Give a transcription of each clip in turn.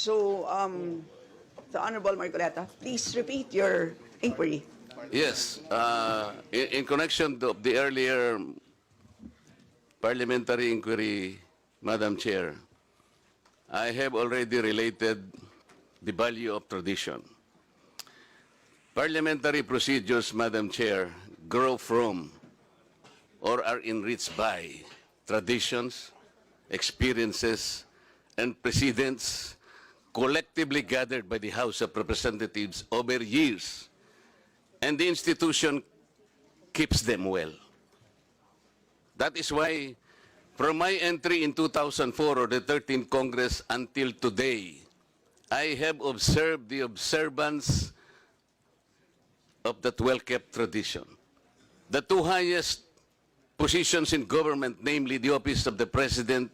So, the Honorable Marcoleta, please repeat your inquiry. Yes, in connection to the earlier parliamentary inquiry, Madam Chair, I have already related the value of tradition. Parliamentary procedures, Madam Chair, grow from or are enriched by traditions, experiences, and precedents collectively gathered by the House of Representatives over years, and the institution keeps them well. That is why, from my entry in 2004 or the 13th Congress until today, I have observed the observance of that well-kept tradition. The two highest positions in government, namely the office of the President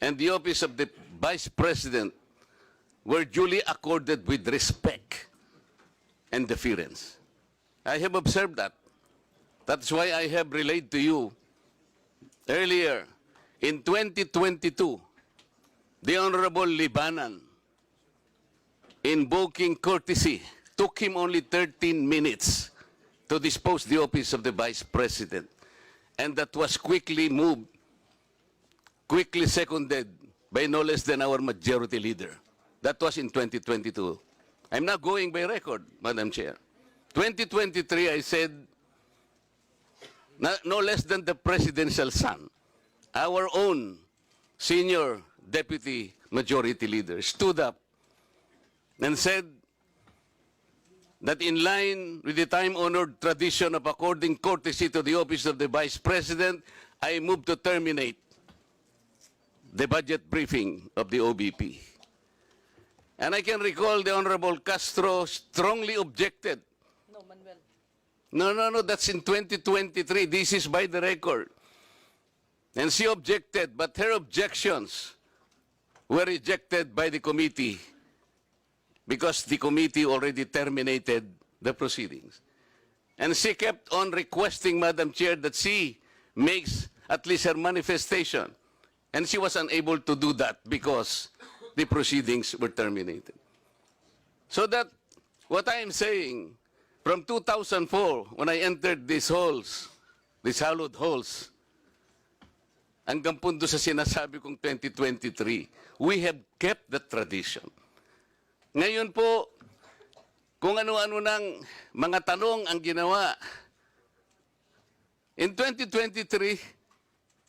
and the office of the Vice President, were duly accorded with respect and deference. I have observed that. That's why I have relayed to you earlier, in 2022, the Honorable Libanan, invoking courtesy, took him only 13 minutes to dispose the office of the Vice President. And that was quickly moved, quickly seconded by no less than our majority leader. That was in 2022. I'm not going by record, Madam Chair. 2023, I said, no less than the presidential son, our own senior deputy majority leader, stood up and said that in line with the time-honored tradition of according courtesy to the office of the Vice President, I move to terminate the budget briefing of the OVP. And I can recall the Honorable Castro strongly objected. No, that's in 2023. This is by the record. And she objected, but her objections were rejected by the committee because the committee already terminated the proceedings. And she kept on requesting, Madam Chair, that she makes at least her manifestation. And she was unable to do that because the proceedings were terminated. So that what I am saying, from 2004, when I entered these halls, these hallowed halls, hanggang punto sa sinasabi kong 2023, we have kept the tradition. Ngayon po, kung ano-ano ng mga tanong ang ginawa, in 2023,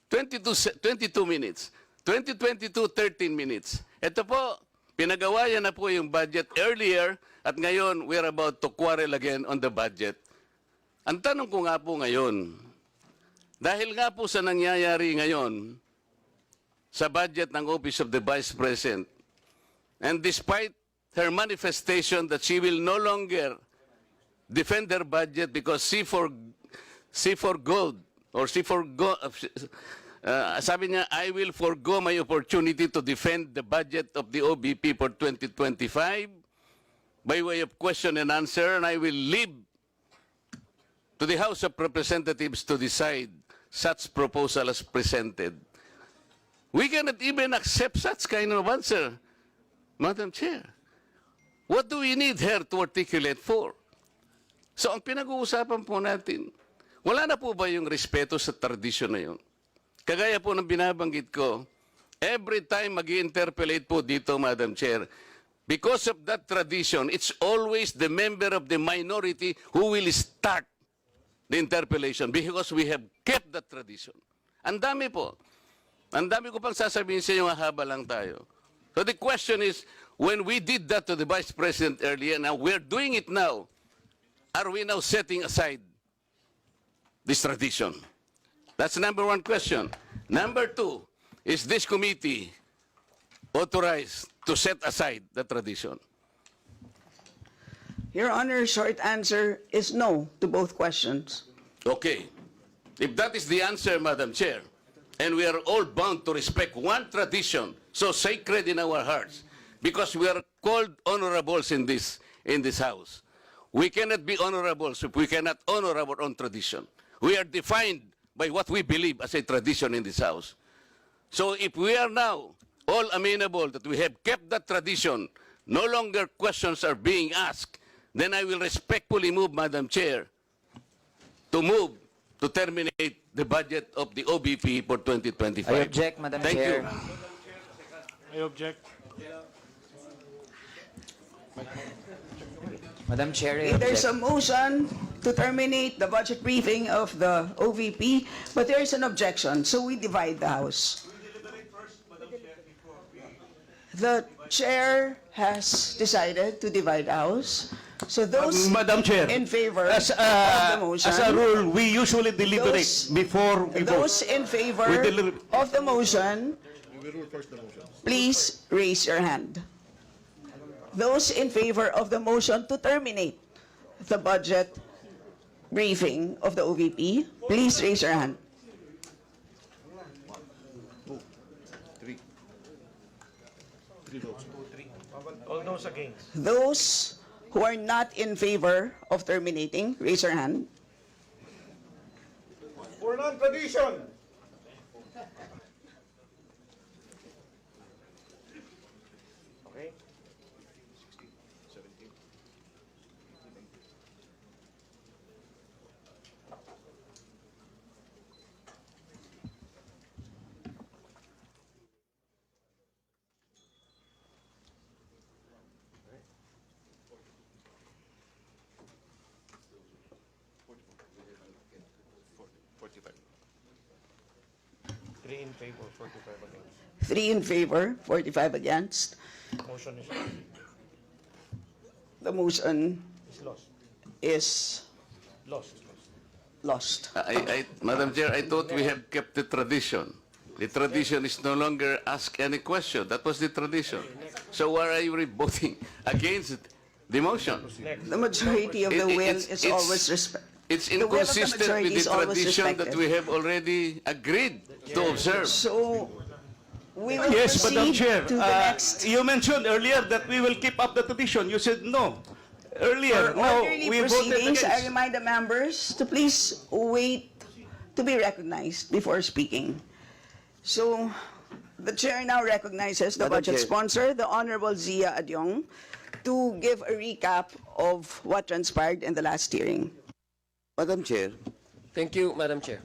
22 minutes. 2022, 13 minutes. Ito po, pinagawa yan na po yung budget earlier at ngayon we're about to quarrel again on the budget. Ang tanong ko nga po ngayon, dahil nga po sa nangyayari ngayon sa budget ng Office of the Vice President, and despite her manifestation that she will no longer defend her budget because she forgoed, sabi niya, I will forgo my opportunity to defend the budget of the OVP for 2025 by way of question and answer, and I will leave to the House of Representatives to decide such proposal as presented. We cannot even accept such kind of answer, Madam Chair. What do we need her to articulate for? So ang pinag-uusapan po natin, wala na po ba yung respeto sa tradisyon na yun? Kagaya po ng binabanggit ko, every time mag-i-interpellate po dito, Madam Chair, because of that tradition, it's always the member of the minority who will start the interpellation because we have kept that tradition. Ang dami po. Ang dami ko pang sasabihin sa inyo, haba lang tayo. So the question is, when we did that to the Vice President earlier, now we're doing it now, are we now setting aside this tradition? That's number one question. Number two, is this committee authorized to set aside the tradition? Your Honor, short answer is no to both questions. Okay. If that is the answer, Madam Chair, and we are all bound to respect one tradition so sacred in our hearts, because we are called honorables in this house. We cannot be honorables if we cannot honor our own tradition. We are defined by what we believe as a tradition in this house. So if we are now all amenable that we have kept that tradition, no longer questions are being asked, then I will respectfully move, Madam Chair, to move to terminate the budget of the OVP for 2025. I object, Madam Thank Chair. you. I object. Madam Chair, I Okay, there's a object. motion to terminate the budget briefing of the OVP, but there is an objection, so we divide the House. The chair has decided to divide the House. So those Madam Chair, in favor as of the motion, a rule, we usually deliberate Those- before we vote. those in favor We deliberate. of the motion, please raise your hand. Those in favor of the motion to terminate the budget briefing of the OVP, please raise your hand. All those against. Those who are not in favor of terminating, raise your hand. For non-tradition. Okay. 3 in favor, 45 against. 3 in favor, 45 against. Motion is The motion lost. is Lost. lost. Madam Chair, I thought we have kept the tradition. The tradition is no longer ask any question. That was the tradition. So why are you voting against the motion? The majority of the will It's- is it's- always respect. It's The will of the inconsistent majority with is the always tradition that respected. we have already agreed to observe. So we will Yes, Madam proceed Chair. to the next. You mentioned earlier that we will keep up the tradition. You said no. Earlier, For no, orderly we voted proceedings, I against. remind the members to please wait to be recognized before speaking. So, the chair now recognizes the Madam budget Chair. sponsor, the Honorable Zia Adyong, to give a recap of what transpired in the last hearing. Madam Chair, Thank you, Madam Chair.